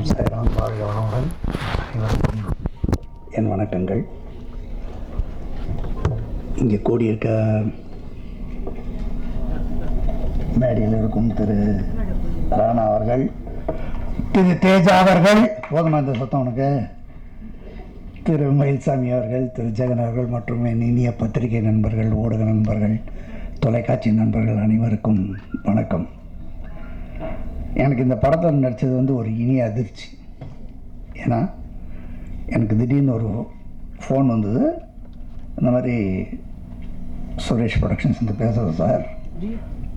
ஓம் சாய்ராம். வாழ்க வளமுடன். அனைவருக்கும் என் வணக்கங்கள். இங்கே கூடியிருக்க மேடையில் இருக்கும் திரு ராணா அவர்கள், திரு தேஜா அவர்கள், போதுமா இந்த சத்தம் உனக்கு, திரு மயில்சாமி அவர்கள், திரு ஜெகன் அவர்கள் மற்றும் என் இனிய பத்திரிகை நண்பர்கள், ஊடக நண்பர்கள், தொலைக்காட்சி நண்பர்கள் அனைவருக்கும் வணக்கம். எனக்கு இந்த படத்தில் நடித்தது ஒரு இனிய அதிர்ச்சி. ஏன்னா எனக்கு திடீர்னு ஒரு ஃபோன் வந்தது, இந்த மாதிரி சுரேஷ் ப்ரொடக்ஷன்ஸ் இந்த பேசுகிறது சார்,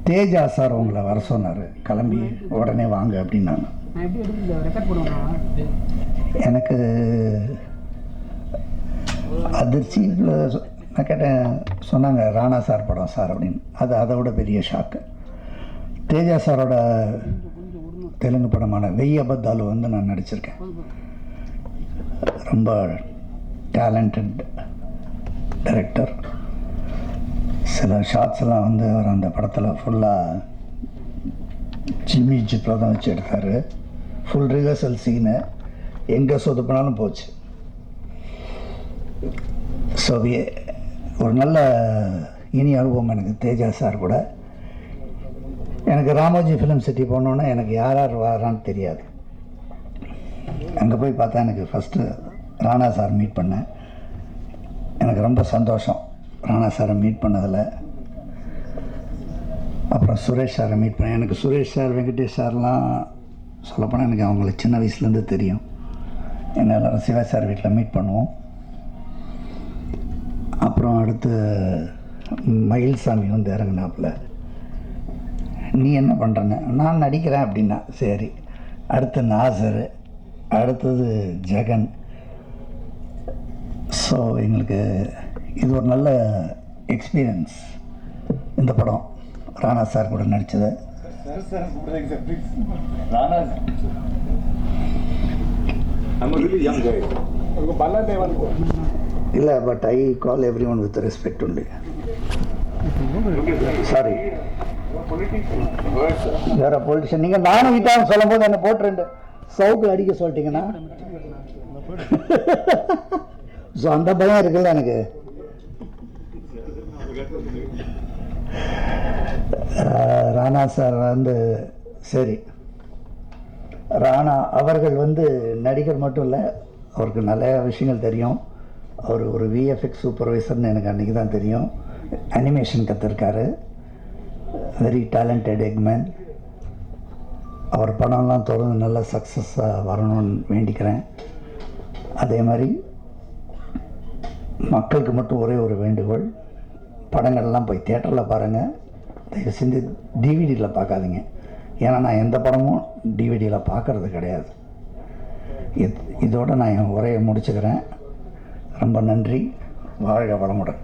தேஜா சார் உங்களை வர சொன்னார், கிளம்பி உடனே வாங்க அப்படின்னாங்க. எனக்கு அதிர்ச்சி நான் கேட்டேன், சொன்னாங்க ராணா சார் படம் சார் அப்படின்னு. அதை விட பெரிய ஷாக்கு. தேஜா சாரோட தெலுங்கு படமான வெய்ய அபத்தாலு நான் நடிச்சிருக்கேன். ரொம்ப டேலண்டட் டைரக்டர். சில ஷார்ட்ஸ்லாம் அவர் அந்த படத்தில் ஃபுல்லாக ஜிம்மி ஜிப்பில் தான் வச்சு எடுத்தார். ஃபுல் ரிஹர்சல் சீனு எங்கே சொதுப்பினாலும் போச்சு. ஸோ ஒரு நல்ல இனி அனுபவம் எனக்கு தேஜா சார் கூட. எனக்கு ராமோஜி ஃபிலிம் சிட்டி போனோன்னே எனக்கு யார் யார் வரான்னு தெரியாது. அங்கே போய் பார்த்தா எனக்கு ஃபஸ்ட்டு ராணா சார் மீட் பண்ணேன். எனக்கு ரொம்ப சந்தோஷம் ராணா சாரை மீட் பண்ணதில். அப்புறம் சுரேஷ் சாரை மீட் பண்ணேன். எனக்கு சுரேஷ் சார், வெங்கடேஷ் சார்லாம் சொல்லப்போனால் எனக்கு அவங்கள சின்ன வயசுலேருந்து தெரியும். என்ன எல்லோரும் சிவா சார் வீட்டில் மீட் பண்ணுவோம். அப்புறம் அடுத்து மயில்சாமி இறங்கினாப்புல, நீ என்ன பண்ணுறேன்னு, நான் நடிக்கிறேன் அப்படின்னா. சரி. அடுத்து நாசர், அடுத்தது ஜெகன். ஸோ எங்களுக்கு இது ஒரு நல்ல எக்ஸ்பீரியன்ஸ். இந்த படம் ராணா சார் கூட நடித்தது. இல்லை, but I call every one with respect only. Sorry, வேற பொலிட்டிஷியன். நீங்கள் நானும் விட்டாலும் சொல்லும் போது என்ன போட்டு 2 சவுக்கு அடிக்க சொல்லிட்டீங்கன்னா, ஸோ அந்த பயம் இருக்குல்ல எனக்கு. ராணா சார் சரி, ராணா அவர்கள் நடிகர் மட்டும் இல்லை, அவருக்கு நிறைய விஷயங்கள் தெரியும். அவர் ஒரு விஎஃப்எக்ஸ் சூப்பர்வைசர்னு எனக்கு அன்றைக்கி தான் தெரியும். அனிமேஷன் கற்றுருக்காரு. வெரி டேலண்டட் எக்மேன். அவர் படம்லாம் தொடர்ந்து நல்ல சக்ஸஸாக வரணும்னு வேண்டிக்கிறேன். அதே மாதிரி மக்களுக்கு மட்டும் ஒரே ஒரு வேண்டுகோள், படங்கள்லாம் போய் தியேட்டரில் பாருங்கள், தயவு செஞ்சு டிவிடியில் பார்க்காதீங்க. ஏன்னா நான் எந்த படமும் டிவிடியில் பார்க்குறது கிடையாது. இதோடு நான் என் உரையை முடிச்சுக்கிறேன். ரொம்ப நன்றி. வாழ்க வளமுடன்.